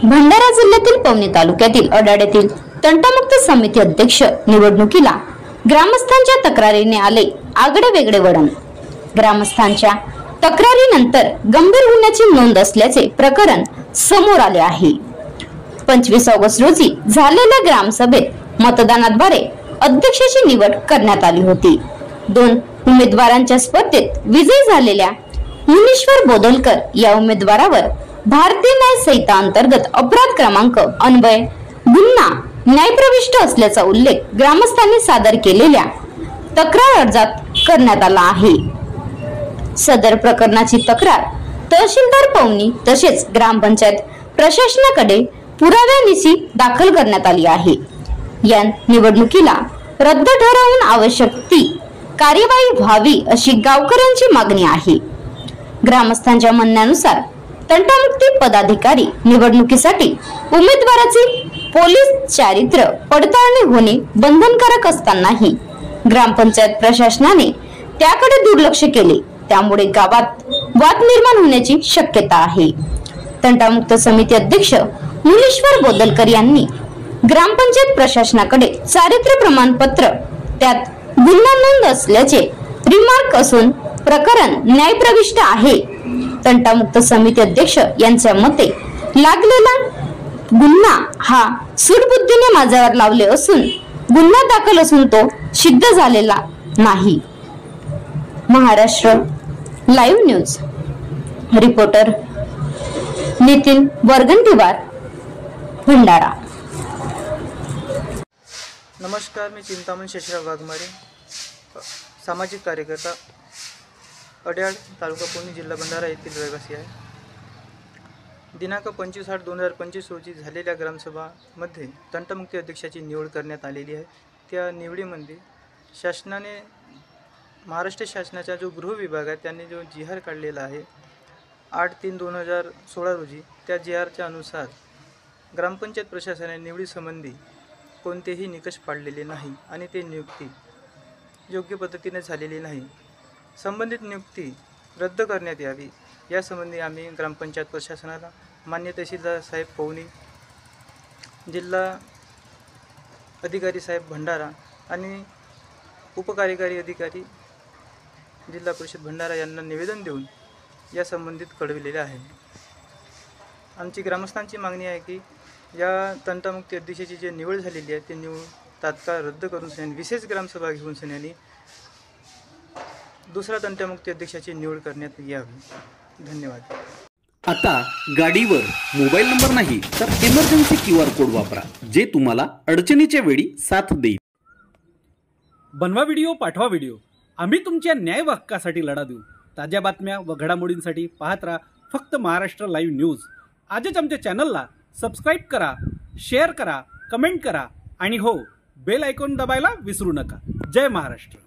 भंडारा जिल्ह्यातील पवनी तालुक्यातील अडाड्यातील तंटामुक्त समिती अध्यक्ष निवडणुकीला ग्रामस्थांच्या तक्रारीने आले आगळे वेगळे वळण। ग्रामस्थांच्या तक्रारीनंतर गंभीर गुन्ह्याची नोंद असल्याचे प्रकरण समोर आले आहे। 25 ऑगस्ट रोजी झालेल्या ग्रामसभेत मतदानाद्वारे अध्यक्षाची निवड करण्यात आली होती। 2 उमेदवारांच्या स्पर्धेत विजयी झालेल्या मुनीश्वर बोदलकर या उमेदवारावर भारतीय न्याय संहिता अंतर्गत अपराध क्रमांक अन्वय गुन्हा न्यायप्रविष्ट असल्याचा उल्लेख ग्रामस्थांनी सादर केलेल्या तक्रार अर्जात करण्यात आला आहे। सदर प्रकरणाची तक्रार तहसीलदार पवनी तसेच ग्रामपंचायत प्रशासनाकडे पुराव्यानिशी दाखल करण्यात आली आहे। या निवडणुकीला रद्द ठरवून आवश्यक ती कार्यवाही व्हावी अशी गावकऱ्यांची मागणी आहे। ग्रामस्थांच्या म्हणण्यानुसार तंटामुक्ती पदाधिकारी निवडणुकीसाठी उमेदवाराची पोलीस चारित्र्य पडताळणी होणे बंधनकारक असतानाही ग्रामपंचायत प्रशासनाने त्याकडे दुर्लक्ष केले, त्यामुळे गावात वाद निर्माण होण्याची शक्यता आहे। तंटामुक्त समिती अध्यक्ष मुनीश्वर बोदलकर यांनी ग्रामपंचायत प्रशासनाकडे चारित्र्य प्रमाणपत्र त्यात गुन्हा नोंद असल्याचे रिमार्क असून प्रकरण न्यायप्रविष्ट आहे। तंटामुक्त समिती अध्यक्ष यांच्या मते लागलेला गुन्हा हा सूडबुद्धीने माझ्यावर लावले असून गुन्हा दाखल असून तो सिद्ध झालेला नाही। Maharashtra live news reporter Nitin Vargantiwar, Bhandara. नमस्कार, मी चिंतामण शेषराव वाघमारे, सामाजिक कार्यकर्ता, अड्याड, तालुका पवनी, जिल्हा भंडारा येथील रहिवासी आहे। दिनांक 25/8/2025 रोजी झालेल्या ग्रामसभामध्ये तंटामुक्ती अध्यक्षाची निवड करण्यात आलेली आहे। त्या निवडीमध्ये शासनाने, महाराष्ट्र शासनाचा जो गृह विभाग आहे त्यांनी जो जी.आर काढलेला आहे 8/3/2016 रोजी, त्या जी.आरच्या अनुसार ग्रामपंचायत प्रशासनाने निवडीसंबंधी कोणतेही निकष पाळलेले नाही आणि ते नियुक्ती योग्य पद्धतीने झालेली नाही। संबंधित नियुक्ती रद्द करण्यात यावी यासंबंधी आम्ही ग्रामपंचायत प्रशासनाला, मान्य तहसीलदार साहेब पवनी, जिल्हा अधिकारी साहेब भंडारा आणि उपकार्यकारी अधिकारी जिल्हा परिषद भंडारा यांना निवेदन देऊन या संबंधित कळविलेले आहे। आमची ग्रामस्थांची मागणी आहे की या तंटामुक्ती अध्यक्षाची जी निवड झालेली आहे ती निवड तात्काळ रद्द करून सन्यानी विशेष ग्रामसभा घेऊन सन्यानी दुसरा तंटामुक्ती अध्यक्षाची निवड करण्यात यावी। धन्यवाद। आता गाडीवर मोबाईल नंबर नाही तर इमर्जन्सी QR कोड वापरा, जे तुम्हाला अडचणीच्या वेळी साथ देईल। बनवा व्हिडिओ, पाठवा व्हिडिओ, आम्ही तुमच्या न्याय हक्कासाठी लढा देऊ। ताज्या बातम्या व घडामोडींसाठी पाहत राहा फक्त महाराष्ट्र लाईव्ह न्यूज। आजच आमच्या चॅनलला सबस्क्राईब करा, शेअर करा, कमेंट करा आणि हो, बेल आयकॉन दबायला विसरू नका। जय महाराष्ट्र।